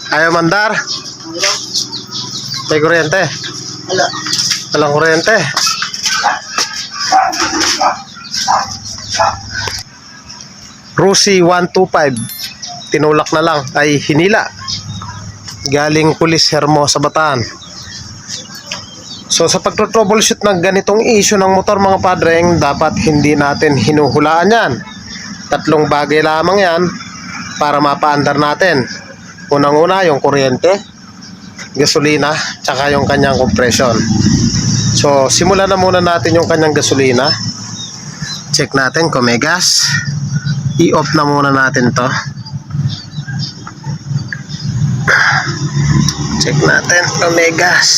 Ayaw mandar. May kuryente. Wala. Walang kuryente. Rusi 125. Tinulak na lang. Ay hinila. Galing Pulis Hermosa, Bataan. So sa pagtro-troubleshoot ng ganitong issue ng motor mga padreng, dapat hindi natin hinuhulaan yan. Tatlong bagay lamang yan para mapaandar natin. Unang-una yung kuryente, gasolina, tsaka yung kanyang compression. So simulan na muna natin yung kanyang gasolina. Check natin kung may gas. I-off na muna natin to. Check natin kung may gas.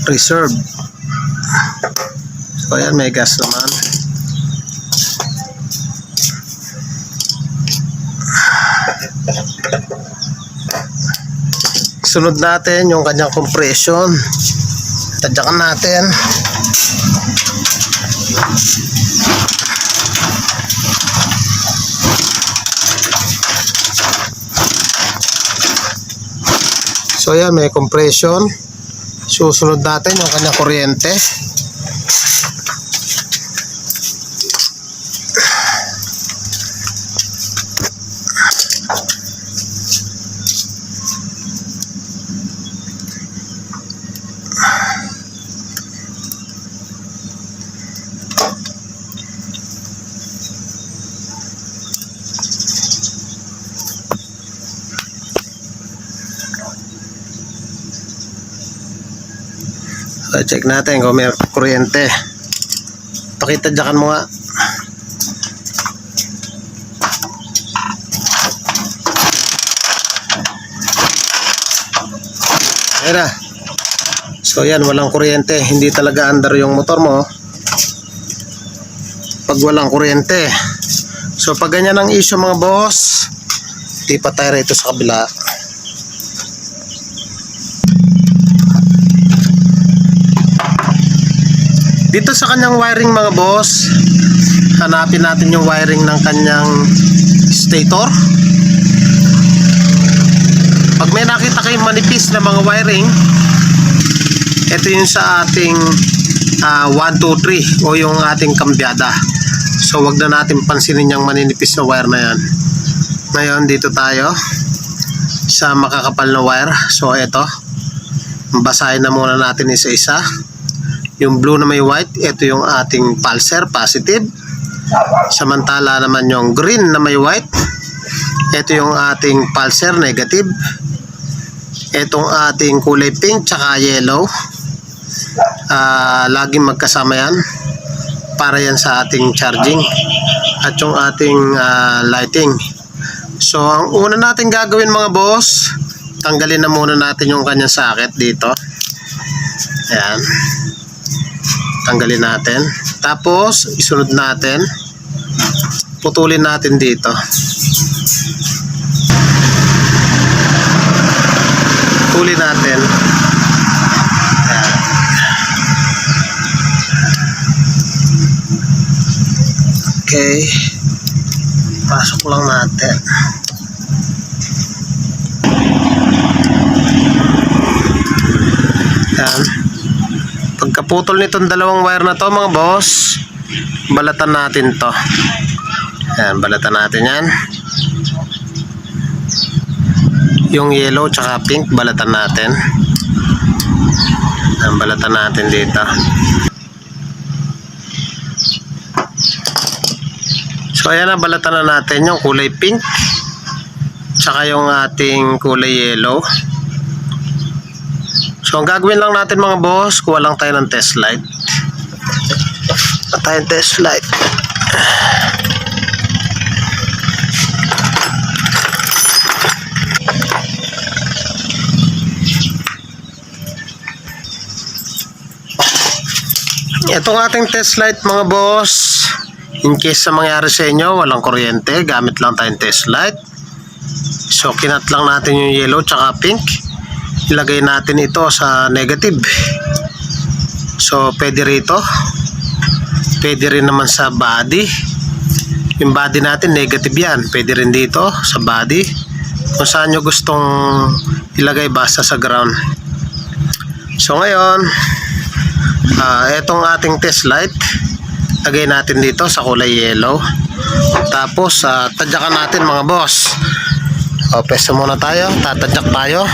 Reserve. So ayan, may gas naman. Sunod natin yung kanyang compression. Tadyakan natin. So ayan, may compression. Susunod natin yung kanyang kuryente. So, check natin kung may kuryente. Pakita dyan mo nga. Ayan na. So yan, walang kuryente. Hindi talaga andar yung motor mo pag walang kuryente. So pag ganyan ang issue mga boss, di pa tayo rito sa kabila. Dito sa kanyang wiring mga boss, hanapin natin yung wiring ng kanyang stator. Pag may nakita kayong manipis na mga wiring, ito yung sa ating 1, 2, 3 o yung ating kambyada. So wag na natin pansinin yung maninipis na wire na yan. Ngayon dito tayo sa makakapal na wire. So ito, basahin na muna natin isa-isa. Yung blue na may white, ito yung ating pulser, positive. Samantala naman yung green na may white, ito yung ating pulser, negative. Itong ating kulay pink tsaka yellow, laging magkasama yan para yan sa ating charging at yung ating lighting. So ang una natin gagawin mga boss, tanggalin na muna natin yung kanyang socket dito. Ayan, tanggalin natin. Tapos isunod natin, putulin natin dito. Putulin natin. Okay, pasok lang natin. Yan. Pagkaputol nitong dalawang wire na to mga boss, balatan natin to. Yan, balatan natin yan. Yung yellow tsaka pink, balatan natin. Yan, balatan natin dito. So ayan na, balatan na natin yung kulay pink tsaka yung ating kulay yellow. So ang gagawin lang natin mga boss, kuha lang tayo ng test light. Tayong test light. Itong ating test light mga boss, In case sa mangyari sa inyo, walang kuryente, gamit lang tayong test light. So, kinat lang natin yung yellow tsaka pink. Ilagay natin ito sa negative. So, pwede rito. Pwede rin naman sa body. Yung body natin, negative yan. Pwede rin dito sa body. Kung saan nyo gustong ilagay, basta sa ground. So, ngayon, itong ating test light, lagay natin dito sa kulay yellow. Tapos tadyakan natin mga boss. Peso muna tayo, tatadyak tayo.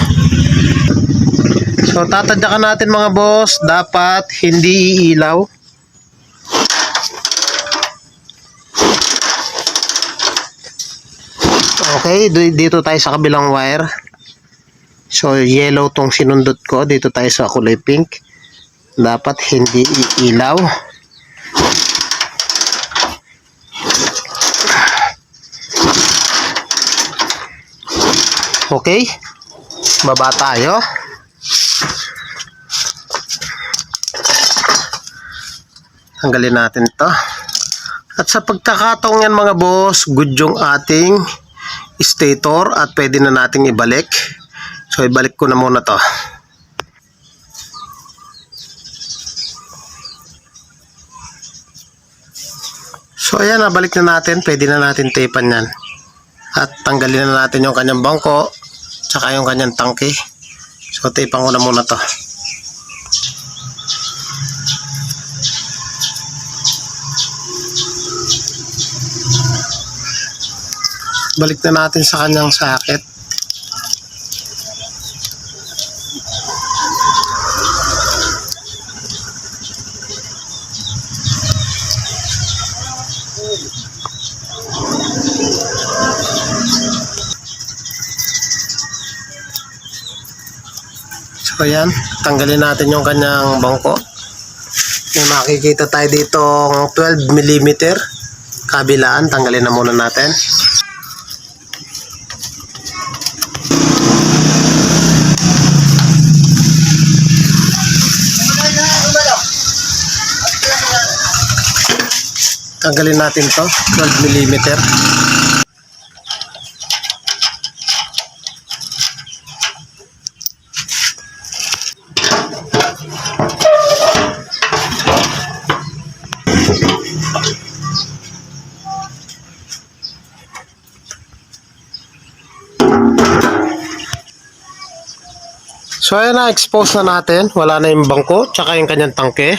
So tatadyakan natin mga boss, dapat hindi iilaw. Okay, dito tayo sa kabilang wire. So yellow tong sinundot ko, dito tayo sa kulay pink. Dapat hindi iilaw. Okay, baba tayo. Tanggalin natin ito. At sa pagkakataong yan mga boss, good yung ating stator at pwede na nating ibalik. So ibalik ko na muna to. So ayan, nabalik na natin. Pwede na natin tapean yan. At tanggalin na natin yung kanyang bangko tsaka yung kanyang tangke. So tapean ko na muna to. Balik na natin sa kanyang socket. So ayan, tanggalin natin yung kanyang bangko. May makikita tayo dito 12 mm kabilaan, tanggalin na muna natin. Tanggalin natin to 12 mm. So ayan na, expose na natin. Wala na yung bangko, tsaka yung kanyang tangke.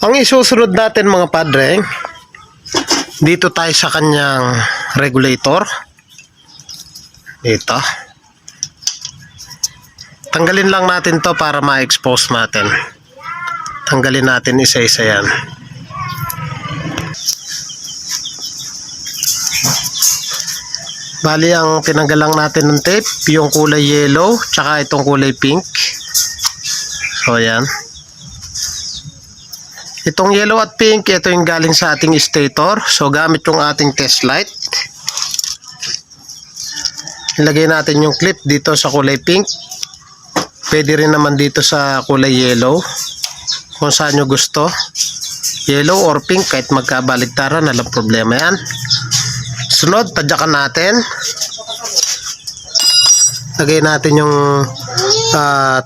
Ang isusunod natin mga padre, dito tayo sa kanyang regulator. Dito. Tanggalin lang natin to para ma-expose natin. Tanggalin natin isa-isa yan. Bali, ang tinanggal lang natin ng tape, yung kulay yellow, tsaka itong kulay pink. So, ayan. Itong yellow at pink, ito yung galing sa ating stator. So, gamit yung ating test light. Ilagay natin yung clip dito sa kulay pink. Pwede rin naman dito sa kulay yellow. Kung saan nyo gusto. Yellow or pink, kahit magkabaligtaran, walang problema yan. Sunod, tadyakan natin. Lagay natin yung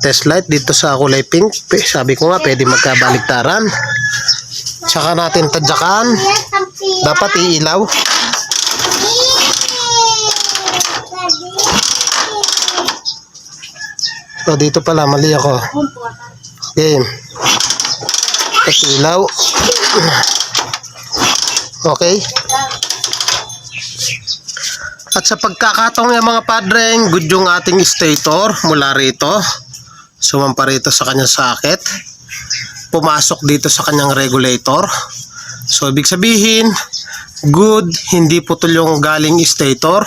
test light dito sa kulay pink. Sabi ko nga, pwede magkabaligtaran. Tsaka natin tadyakan. Dapat iilaw. So, dito pala, mali ako. Okay. Tapos ilaw. Okay. At sa pagkakataong yung mga padreng, good yung ating stator mula rito. Sumampa rito sa kanyang socket. Pumasok dito sa kanyang regulator. So, ibig sabihin, good, hindi putol yung galing stator.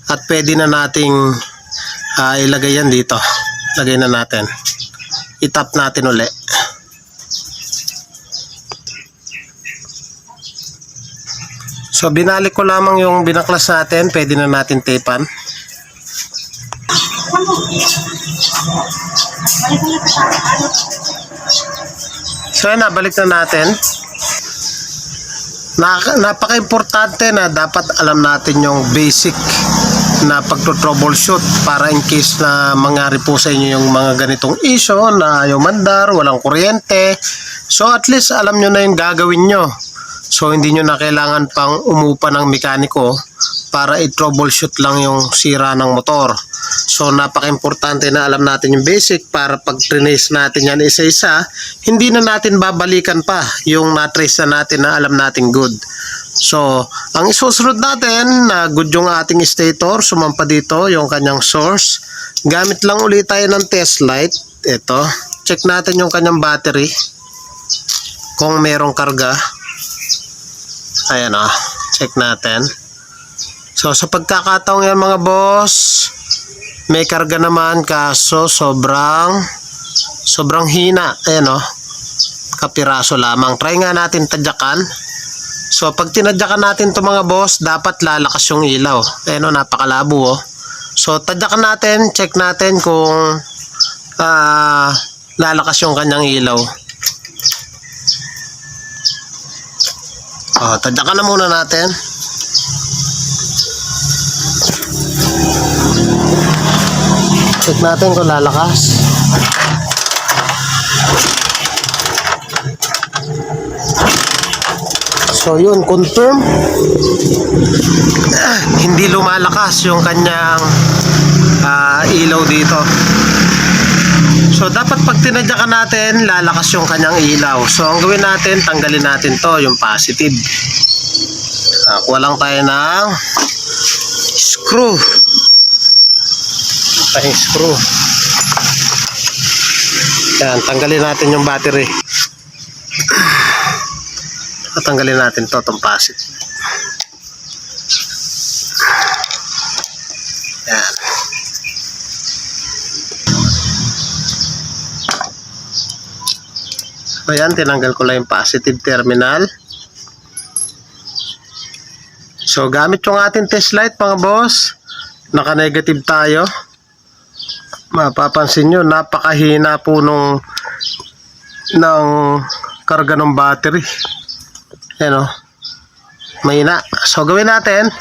At pwede na nating ilagay yan dito. Lagay na natin. I-tap natin uli. So, binalik ko lamang yung binaklas natin. Pwede na natin tapean. So, nabalik na natin. Napaka-importante na dapat alam natin yung basic na pagto-troubleshoot para in case na mangyari po sa inyo yung mga ganitong issue na ayaw mandar, walang kuryente. So at least alam nyo na yung gagawin nyo. So hindi nyo na kailangan pang umupa ng mekaniko para i-troubleshoot lang yung sira ng motor. So napaka-importante na alam natin yung basic para pag trace natin yan isa-isa, hindi na natin babalikan pa yung na-trace na natin na alam natin good. So ang isusunod natin na good yung ating stator, sumampa dito yung kanyang source. Gamit lang ulit tayo ng test light. Ito, check natin yung kanyang battery kung merong karga. Ayan o, check natin. So sa pagkakataong yan mga boss, may karga naman kaso sobrang hina. Ayan o, kapiraso lamang. Try nga natin tadyakan. So pag tinadyakan natin to mga boss, dapat lalakas yung ilaw. Ayan o, napakalabo o. So tadyakan natin, check natin kung lalakas yung kanyang ilaw. Tadyakan na muna natin. Check natin kung lalakas. So yun, confirm. Hindi lumalakas yung kanyang ilaw dito. So dapat pag tinadyakan natin, lalakas yung kanyang ilaw. So ang gawin natin, tanggalin natin to, yung positive. Kuha lang tayo ng screw. Screw. Yan, tanggalin natin yung battery. Tanggalin natin to, itong positive. Yan. So yan, tinanggal ko lang yung positive terminal. So gamit yung ating test light mga boss, naka-negative tayo. Mapapansin nyo, napakahina po ng karga ng battery. Ayan o, mahina. So gawin natin,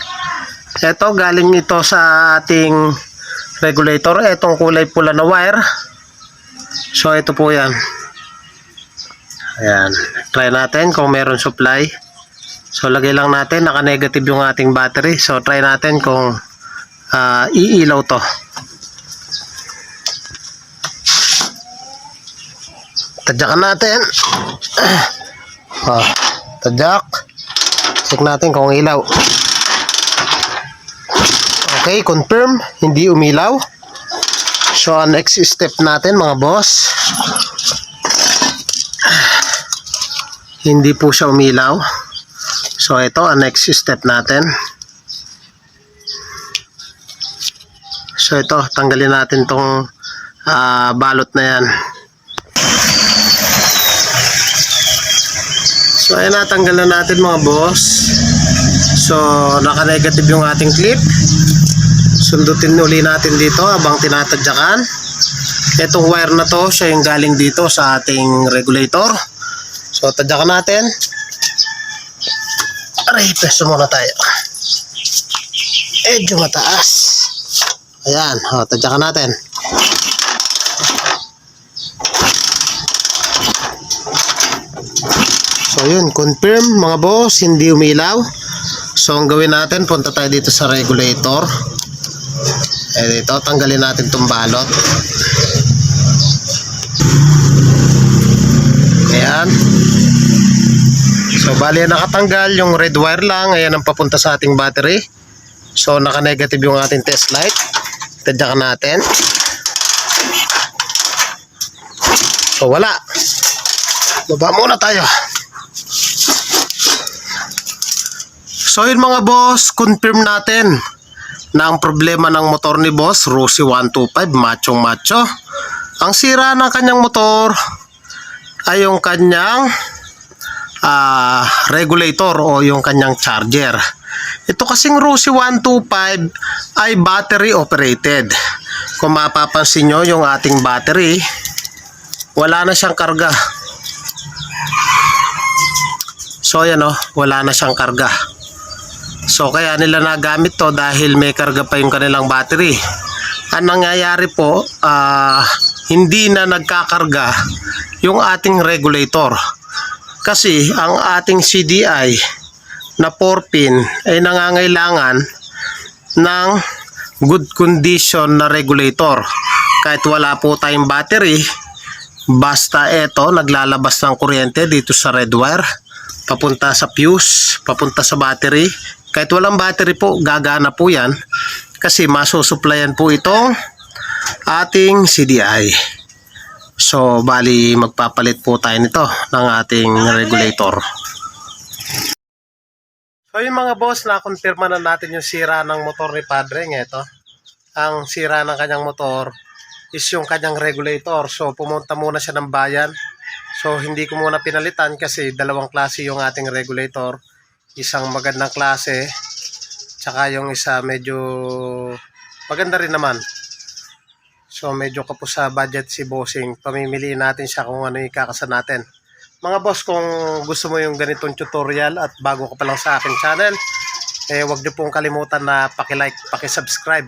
ito galing ito sa ating regulator, itong kulay pula na wire. So ito po yan. Ayan, try natin kung meron supply. So lagay lang natin, naka-negative yung ating battery. So try natin kung iilaw to. Tadyakan natin. Tadyak. Check natin kung ilaw. Okay, confirm, hindi umilaw. So next step natin mga boss, hindi po siya umilaw. So ito ang next step natin. So ito, tanggalin natin tong balot na yan. So ayan, natanggal na natin mga boss. So naka-negative yung ating clip. Sundutin uli natin dito habang tinatadyakan. Itong wire na to, siya yung galing dito sa ating regulator. So tadyakan natin. Aray, peso muna tayo. Medyo mataas. Ayan, tadyakan natin. So yun, confirm mga boss, hindi umilaw. So ang gawin natin, punta tayo dito sa regulator. Dito, tanggalin natin itong balot. Ayan. So bali nakatanggal yung red wire lang. Ayan ang papunta sa ating battery. So naka-negative yung ating test light. Tadyakan natin. So wala. Baba muna tayo. So yun mga boss, confirm natin na ang problema ng motor ni boss Rosy 125 machong macho. Ang sira ng kanyang motor ay yung kanyang regulator o yung kanyang charger. Ito kasing Rosy 125 ay battery operated. Kung mapapansin nyo yung ating battery, wala na siyang karga. So ayan o, wala na siyang karga. So kaya nila nagamit to dahil may karga pa yung kanilang battery. Ang nangyayari po, hindi na nagkakarga yung ating regulator. Kasi ang ating CDI na 4-pin ay nangangailangan ng good condition na regulator. Kahit wala po tayong battery, basta ito naglalabas ng kuryente dito sa red wire, papunta sa fuse, papunta sa battery. Kahit walang battery po, gagana po yan kasi masusuplayan po itong ating CDI. So, bali magpapalit po tayo nito ng ating regulator. So, yung mga boss, na-confirma na natin yung sira ng motor ni Padre. Ito, ang sira ng kanyang motor is yung kanyang regulator. So, pumunta muna siya ng bayan. So, hindi ko muna pinalitan kasi dalawang klase yung ating regulator. Isang magandang klase, tsaka yung isa medyo maganda rin naman. So medyo kapos sa budget si bossing. Pamimiliin natin siya kung ano yung ikakasa natin. Mga boss, kung gusto mo yung ganitong tutorial at bago ka pa lang sa akin channel, huwag niyo pong kalimutan na paki-like, paki-subscribe.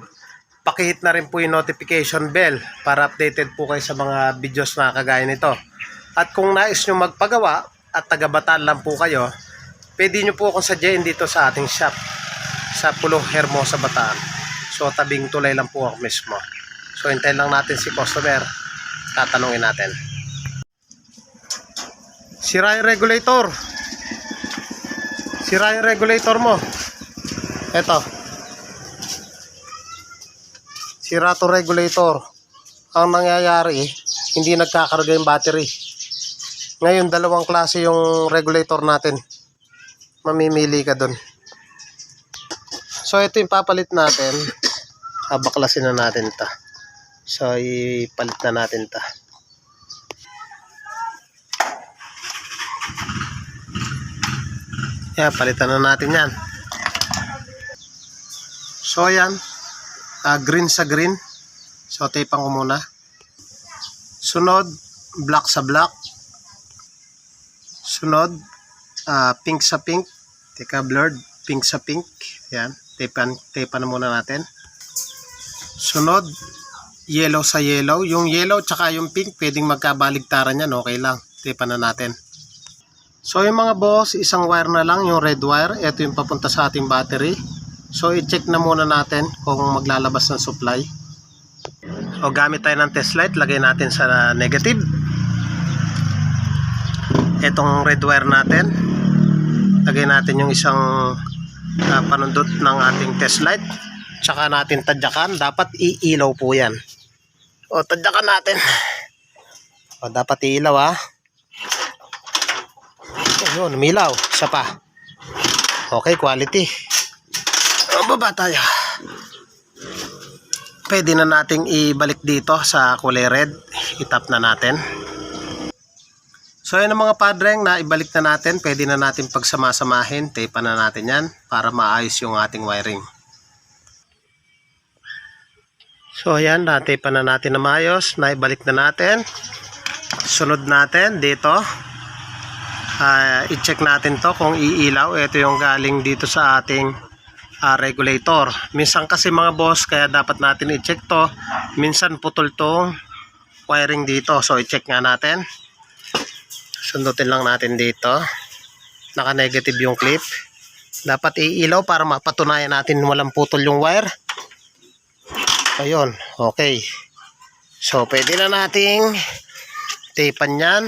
Paki-hit na rin po yung notification bell para updated po kayo sa mga videos na kagaya nito. At kung nais nyo magpagawa at taga-Bataan lang po kayo, pwede nyo po akong sadyain dito sa ating shop sa Pulo Hermosa, Bataan. So tabing tulay lang po ako mismo. So hintayin lang natin si customer, tatanungin natin. Sira yung regulator. Sira yung regulator mo. Eto. Sira to regulator. Ang nangyayari, hindi nagkakarga yung battery. Ngayon, dalawang klase yung regulator natin. Mamimili ka dun. So ito yung papalit natin. Baklasin na natin ito. So ipalit na natin ito. Palitan na natin yan. So yan, green sa green. So tapean ko muna. Sunod, black sa black. Sunod, pink sa pink. Teka, blurred. Pink sa pink. Yan. Tapean na muna natin. Sunod, yellow sa yellow. Yung yellow tsaka yung pink, pwedeng magkabaligtaran yan. Okay lang. Tapean na natin. So yung mga boss, isang wire na lang, yung red wire. Ito yung papunta sa ating battery. So i-check na muna natin kung maglalabas ng supply. O gamit tayo ng test light, lagay natin sa negative. Itong red wire natin, lagay natin yung isang panundot ng ating test light. Tsaka natin tadyakan. Dapat iilaw po yan. O tadyakan natin. O dapat iilaw ha. Ayun, umilaw. Isa pa. Okay, quality. O baba tayo. Pwede na nating ibalik dito sa kulay red. Itap na natin. So yun ang mga padreng na ibalik na natin. Pwede na natin pagsamasamahin. Tape na natin yan para maayos yung ating wiring. So ayan, na-tape na natin na maayos. Naibalik na natin. Sunod natin dito. I-check natin to kung iilaw. Ito yung galing dito sa ating regulator. Minsan kasi mga boss, kaya dapat natin i-check to. Minsan putol tong wiring dito. So i-check nga natin. Sundutin lang natin dito. Naka-negative yung clip. Dapat iilaw para mapatunayan natin walang putol yung wire. Ayun, okay. So pwede na nating tapean yan.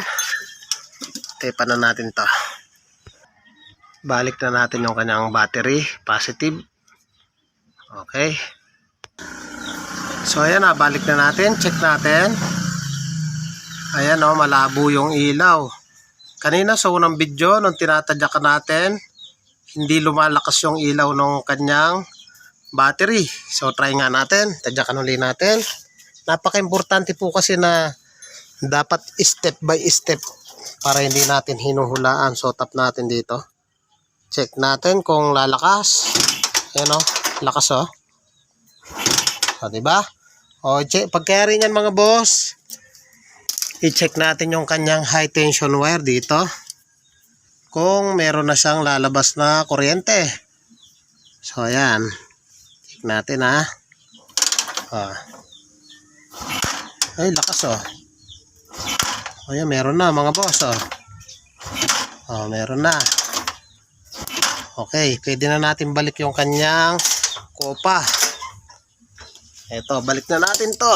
Tapean na natin to. Balik na natin yung kanyang battery, positive. Okay. So ayan na, balik na natin, check natin. Ayan o, malabo yung ilaw. Kanina sa unang video, nung tinatadyakan natin, hindi lumalakas yung ilaw ng kanyang battery. So try nga natin, tadyakan ulit natin. Napaka-importante po kasi na dapat step by step para hindi natin hinuhulaan. So tap natin dito. Check natin kung lalakas. Ayan o, lakas o. O diba? O check, pagkayari niyan mga boss, i-check natin yung kanyang high tension wire dito. kung meron na siyang lalabas na kuryente. So ayan, check natin ha. Ay lakas oh. Ayan, meron na mga boss oh. Meron na. Okay, pwede na natin balik yung kanyang kopa. Eto, balik na natin to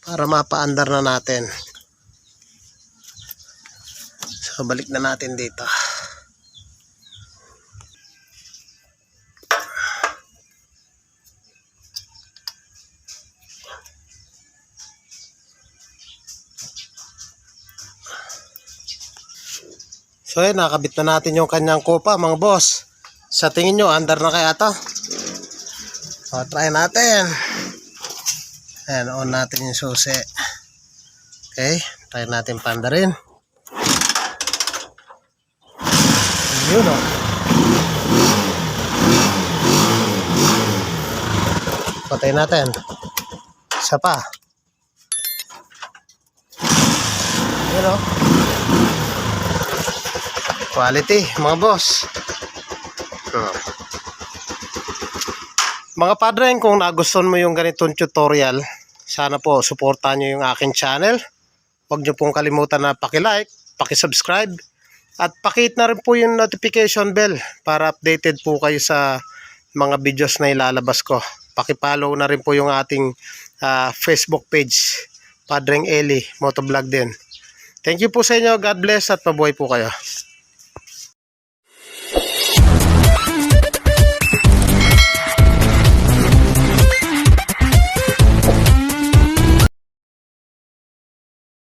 para mapaandar na natin. So balik na natin dito. So yun, nakabit na natin yung kanyang kopa mga boss. Sa tingin nyo, andar na kaya to? So try natin. Ayan, on natin yung susi. Okay, try natin pandarin. Yun o. Patay natin. Isa pa. Yun o. Quality, mga boss. Mga padren, kung nagustuhan mo yung ganitong tutorial, sana po suportahan nyo yung aking channel. Huwag nyo pong kalimutan na paki-like, paki-subscribe, at paki-hit na rin po yung notification bell para updated po kayo sa mga videos na ilalabas ko. Paki-follow na rin po yung ating Facebook page, Padreng Eli Motovlog din. Thank you po sa inyo. God bless at mabuhay po kayo.